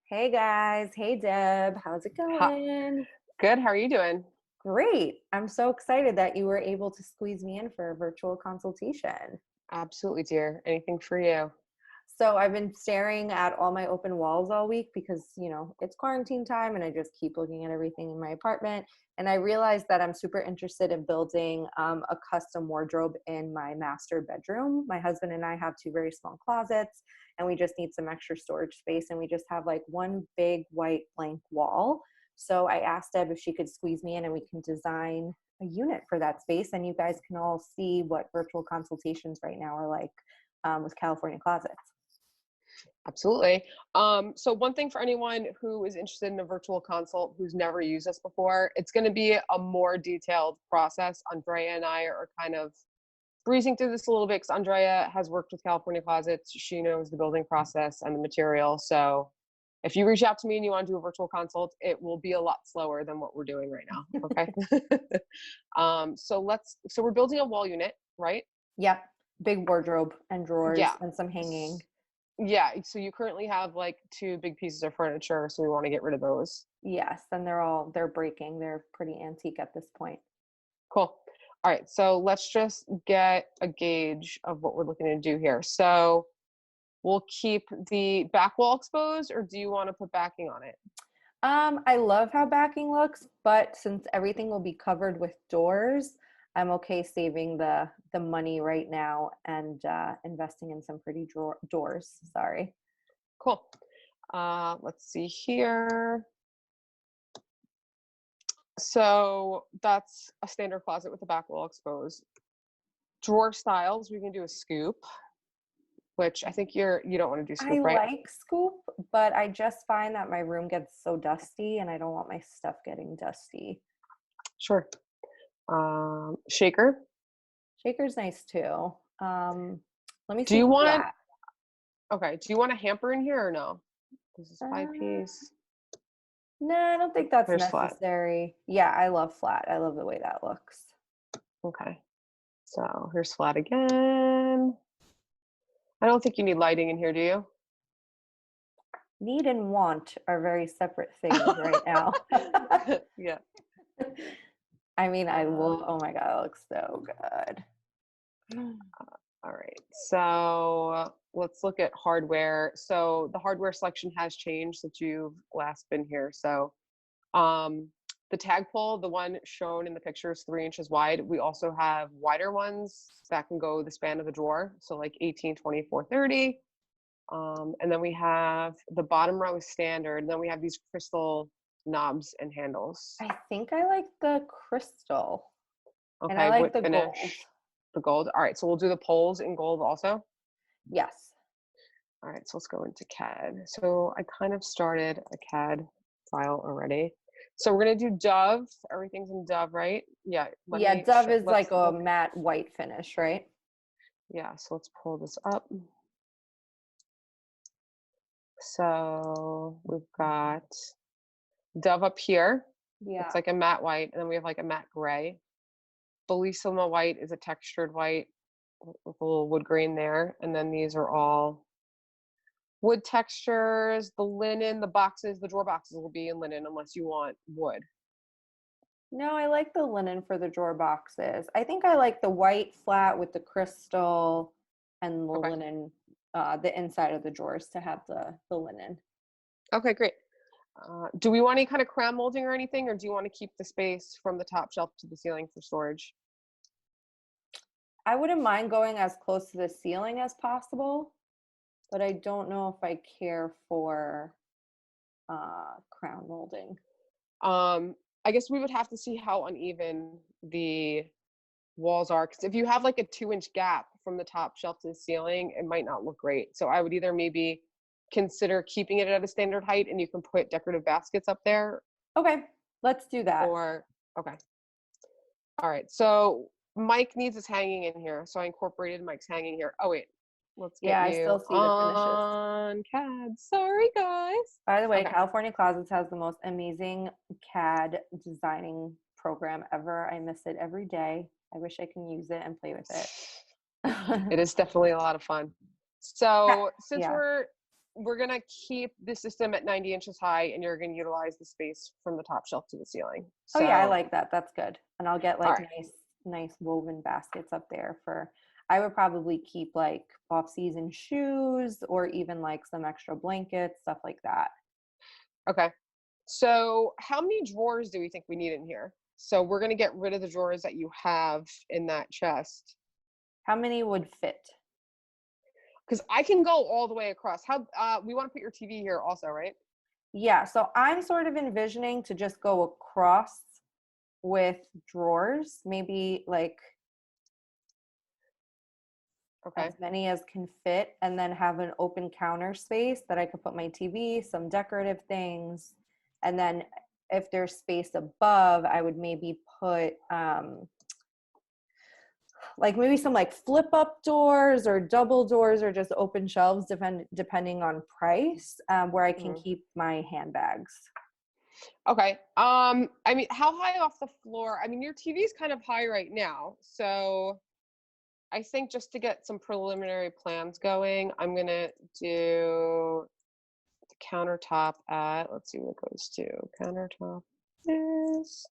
Hey guys, hey Deb, how's it Hi, going? good. How are you doing? Great. I'm so excited that you were able to squeeze me in for a virtual consultation. Absolutely, dear. Anything for you? So I've been staring at all my open walls all week because, it's quarantine time and I just keep looking at everything in my apartment. And I realized that I'm super interested in building a custom wardrobe in my master bedroom. My husband and I have two very small closets and we just need some extra storage space. And we just have like one big white blank wall. So I asked Deb if she could squeeze me in and we can design a unit for that space. And you guys can all see what virtual consultations right now are like with California Closets. Absolutely. So one thing for anyone who is interested in a virtual consult who's never used this before, it's going to be a more detailed process. Andrea and I are kind of breezing through this a little bit because Andrea has worked with California Closets. She knows the building process and the material. So if you reach out to me and you want to do a virtual consult, it will be a lot slower than what we're doing right now. Okay. So we're building a wall unit, right? Yep. Big wardrobe and drawers Yeah. and some hanging. Yeah, so you currently have like two big pieces of furniture, so we want to get rid of those. Yes, and they're breaking. They're pretty antique at this point. Cool. All right, so let's just get a gauge of what we're looking to do here. So we'll keep the back wall exposed, or do you want to put backing on it? I love how backing looks, but since everything will be covered with doors, I'm okay saving the money right now and investing in some pretty doors. Sorry. Cool. Let's see here. So that's a standard closet with the back wall exposed. Drawer styles, we can do a scoop, which I think you don't want to do I scoop, right? like scoop, but I just find that my room gets so dusty and I don't want my stuff getting dusty. Sure. Shaker. Shaker's nice too. Let me Do see you want flat. Okay, do you want a hamper in here or no? This is five Uh, piece. no, I don't think that's There's flat. necessary. Yeah, I love flat. I love the way that looks. Okay. So here's flat again. I don't think you need lighting in here, do you? Need and want are very separate things right now. Yeah. I mean, I Uh, love, oh my God, it looks so good. all right. So let's look at hardware. So the hardware selection has changed since you've last been here. So um, the tag pole, the one shown in the picture is 3 inches wide. We also have wider ones that can go the span of the drawer. So like 18, 24, 30. And then we have the bottom row is standard. And then we have these crystal knobs and handles. I think I like the crystal and I Okay, like what the gold. finish? The gold. All right, so we'll do the poles in gold also. Yes. All right, so let's go into CAD. So I kind of started a CAD file already. So we're gonna do Dove. Everything's in Dove, right? Yeah. Let Yeah, me. Dove is Let's like a look. matte white finish, right? Yeah. So let's pull this up. So we've got Dove up here. Yeah. It's like a matte white, and then we have like a matte gray. Bellissima white is a textured white with a little wood grain there, and then these are all wood textures. The linen, the boxes, the drawer boxes will be in linen unless you want wood. No, I like the linen for the drawer boxes. I think I like the white flat with the crystal and the Okay. linen, the inside of the drawers to have the linen. Okay, great. Do we want any kind of crown molding or anything, or do you want to keep the space from the top shelf to the ceiling for storage? I wouldn't mind going as close to the ceiling as possible, but I don't know if I care for crown molding. Um, I guess we would have to see how uneven the walls are, because if you have like a 2 inch gap from the top shelf to the ceiling, it might not look great. So I would either maybe consider keeping it at a standard height and you can put decorative baskets up there, Okay, let's do that. or okay. All right. So Mike needs his hanging in here. So I incorporated Mike's hanging here. Oh wait, let's get Yeah, I you still see the finishes. on CAD. Sorry, guys. By the way, Okay. California Closets has the most amazing CAD designing program ever. I miss it every day. I wish I can use it and play with it. It is definitely a lot of fun. So since Yeah. we're gonna keep the system at 90 inches high, and you're gonna utilize the space from the top shelf to the ceiling. Oh yeah, I So, like that. That's good. And I'll get all like right. nice woven baskets up there for, I would probably keep like off-season shoes or even like some extra blankets, stuff like that. Okay. So how many drawers do we think we need in here? So we're gonna get rid of the drawers that you have in that chest. How many would fit? Because I can go all the way across. How we want to put your TV here also, right? Yeah, so I'm sort of envisioning to just go across with drawers, maybe like Okay. as many as can fit, and then have an open counter space that I could put my TV, some decorative things, and then if there's space above, I would maybe put like maybe some like flip up doors or double doors or just open shelves depending on price, where I can Mhm. keep my handbags. Okay. I mean, how high off the floor? I mean, your TV's kind of high right now. So I think just to get some preliminary plans going, I'm gonna do the countertop at, let's see what it goes to. Countertop is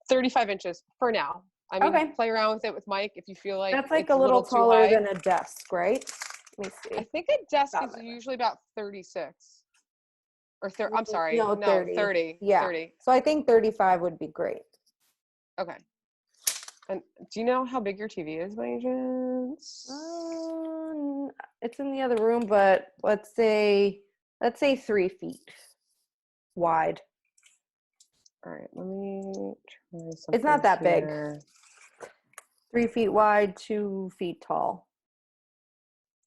35 inches for now. I mean, Okay, play around with it with Mike if you feel like that's like a it's a little little too taller high. than a desk, right? Let me I see. think a desk Got is my usually about 36 or 30. I'm sorry. no, No, 30. 30. Yeah. 30. So I think 35 would be great. Okay. And do you know how big your TV is by any chance? Um, it's in the other room, but let's say 3 feet wide. All right, let me try It's not something that big. here. 3 feet wide, 2 feet tall.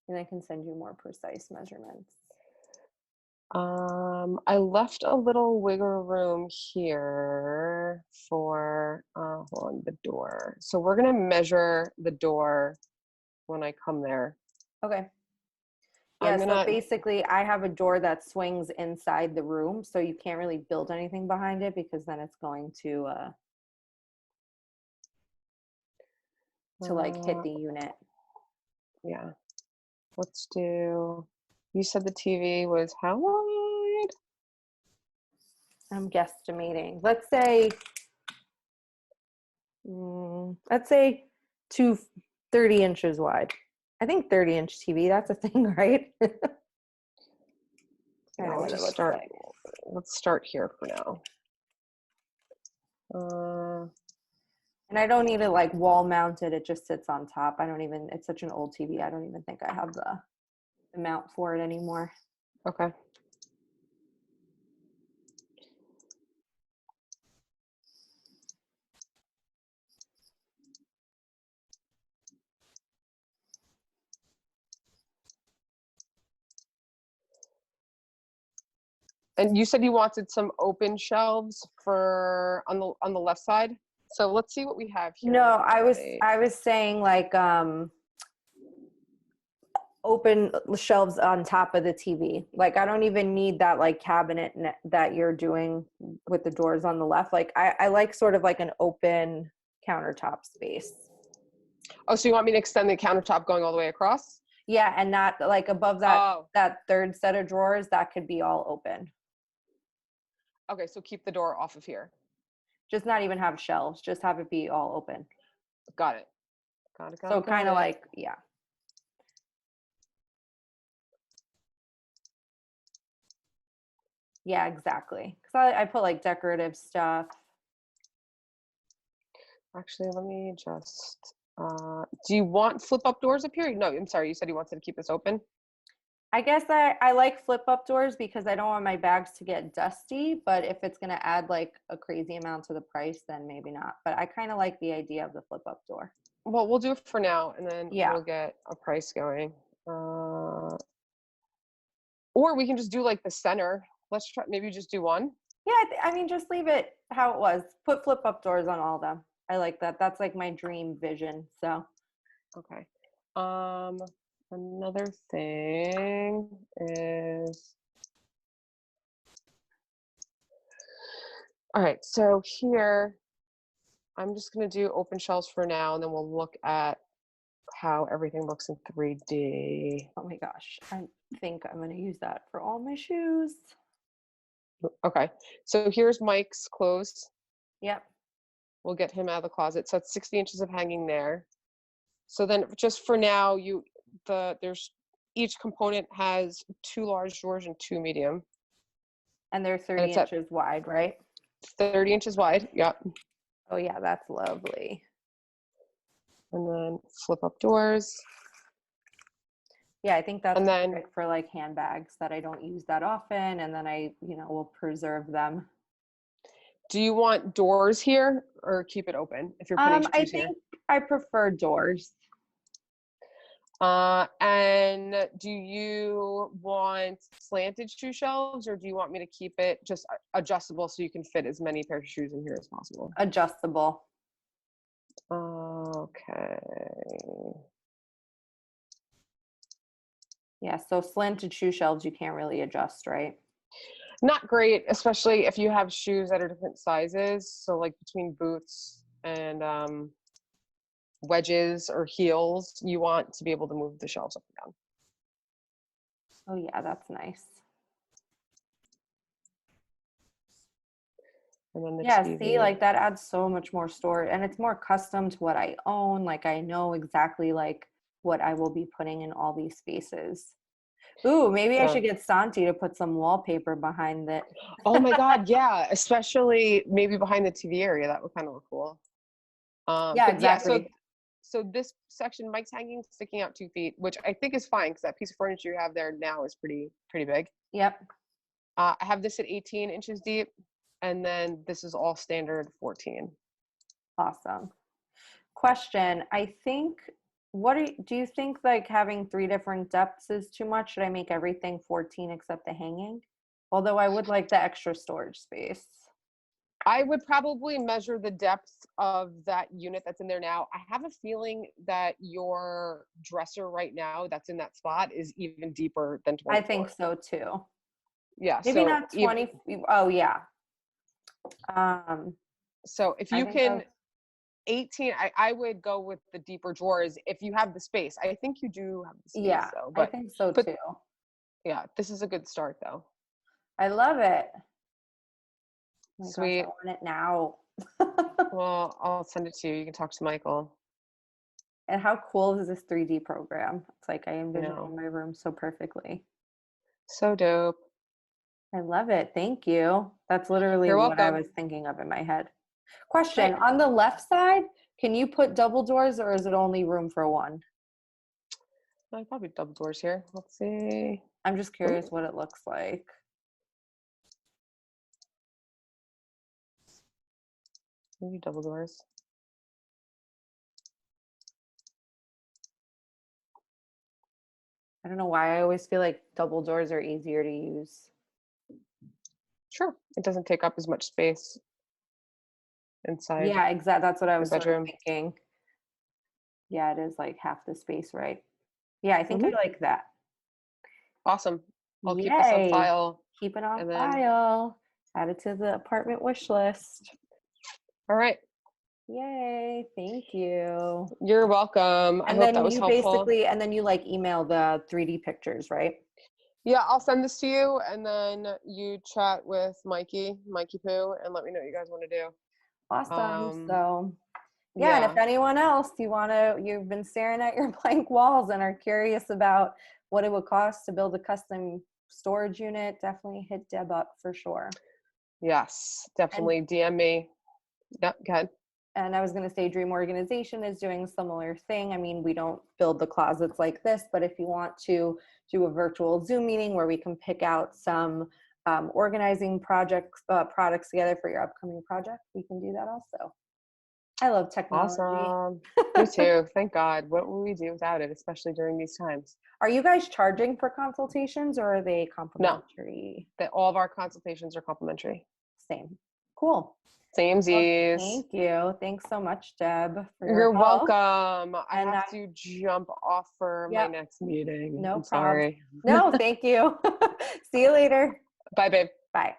And I can send you more precise measurements. I left a little wiggle room here for hold on, the door. So we're gonna measure the door when I come there. Okay. Yeah, I'm so gonna basically I have a door that swings inside the room, so you can't really build anything behind it because then it's going to like hit uh, the unit. yeah, let's do, you said the TV was how wide? I'm guesstimating. Let's say two 30 inches wide. I think 30-inch TV, that's a thing, right? I Yeah, know what it looks like. let's start here for now. And I don't need it like wall mounted. It just sits on top. It's such an old TV. I don't even think I have the mount for it anymore. Okay. And you said you wanted some open shelves for on the left side. So let's see what we have here. No, I was saying like open shelves on top of the TV. Like I don't even need that like cabinet that you're doing with the doors on the left. Like I like sort of like an open countertop space. Oh, so you want me to extend the countertop going all the way across? Yeah, and not like above Oh, that third set of drawers, that could be all open. okay. So keep the door off of here. Just not even have shelves, just have it be all open. Got it. Got it. Got So it. Got kind of it. like, yeah. Yeah, exactly. Because I put like decorative stuff. Actually, let me just. Do you want flip up doors up here? No, I'm sorry. You said you wanted to keep this open. I guess I like flip up doors because I don't want my bags to get dusty, but if it's going to add like a crazy amount to the price, then maybe not. But I kind of like the idea of the flip up door. Well, we'll do it for now, and then Yeah. we'll get a price going. Or we can just do like the center. Let's try. Maybe just do one. Yeah, I mean, just leave it how it was. Put flip up doors on all of them. I like that. That's like my dream vision. So, Okay. Another thing is, all right, so here, I'm just gonna do open shelves for now, and then we'll look at how everything looks in 3D. Oh my gosh. I think I'm going to use that for all my shoes. Okay. So here's Mike's clothes. Yep. We'll get him out of the closet. So it's 60 inches of hanging there. So then just for now, there's each component has 2 large drawers and 2 medium. And they're And 30 it's at inches wide, right? 30 inches wide. Yep. Oh yeah, that's lovely. And then flip up doors. Yeah, I think that's And then perfect for like handbags that I don't use that often, and then I, will preserve them. do you want doors here or keep it open if you're putting I shoes here? think I prefer doors. And do you want slanted shoe shelves, or do you want me to keep it just adjustable so you can fit as many pairs of shoes in here as possible? Adjustable. Okay. Yeah, so slanted shoe shelves you can't really adjust, right? Not great, especially if you have shoes that are different sizes. So like between boots and wedges or heels, you want to be able to move the shelves up and down. Oh yeah, that's nice. And then the Yeah, TV. see, like that adds so much more storage, and it's more custom to what I own. Like I know exactly like what I will be putting in all these spaces. Ooh, maybe I Yeah. should get Santi to put some wallpaper behind it. Oh my God, yeah. Especially maybe behind the TV area. That would kind of look cool. Yeah, But yeah, exactly. so this section, Mike's hanging sticking out 2 feet, which I think is fine because that piece of furniture you have there now is pretty big. Yep. I have this at 18 inches deep, and then this is all standard 14. Awesome. Question, I think, do you think like having 3 different depths is too much? Should I make everything 14 except the hanging? Although I would like the extra storage space. I would probably measure the depth of that unit that's in there now. I have a feeling that your dresser right now that's in that spot is even deeper than 24. I think so too. Yeah. Maybe So not 20. Oh yeah. So if I you think can 18, I would go with the deeper drawers if you have the space. I think you do have the space yeah, though, I but think so but too. yeah, this is a good start though. I love it. Oh my Sweet. gosh, I want it now. Well, I'll send it to you. You can talk to Michael. And how cool is this 3D program? It's like I You envision know, my room so perfectly. so dope. I love it. Thank you. That's literally You're what I welcome. was thinking of in my head. Question, Great. on the left side, can you put double doors or is it only room for one? Probably double doors here. Let's see. I'm just curious Ooh, what it looks like. maybe double doors. I don't know why I always feel like double doors are easier to use. Sure. It doesn't take up as much space inside Yeah, exactly. That's what I your was sort of bedroom. thinking. Yeah, it is like half the space, right? Yeah, I think I Mm-hmm. like that. Awesome. I'll keep this on Yay. file. Keep it on And then, file. Add it to the apartment wish list. all right. Yay. Thank you. You're welcome. I And hope that then was you helpful. basically, and then you like email the 3D pictures, right? Yeah, I'll send this to you, and then you chat with Mikey Poo, and let me know what you guys want to do. Awesome. So yeah, and if Yeah. anyone else you've been staring at your blank walls and are curious about what it would cost to build a custom storage unit, definitely hit Deb up for sure. Yes, And definitely DM me. Yep, go ahead. And I was going to say Dream Organization is doing a similar thing. I mean, we don't build the closets like this, but if you want to do a virtual Zoom meeting where we can pick out some organizing products together for your upcoming project, we can do that also. I love technology. Awesome. Me too. Thank God. What would we do without it, especially during these times? Are you guys charging for consultations or are they complimentary? No, all of our consultations are complimentary. Same. Cool. Well, Samesies. thank you. Thanks so much, Deb, for your You're help. welcome. I And have to jump off for my yep, next meeting. no I'm problem. sorry. No, thank you. See you later. Bye, babe. Bye.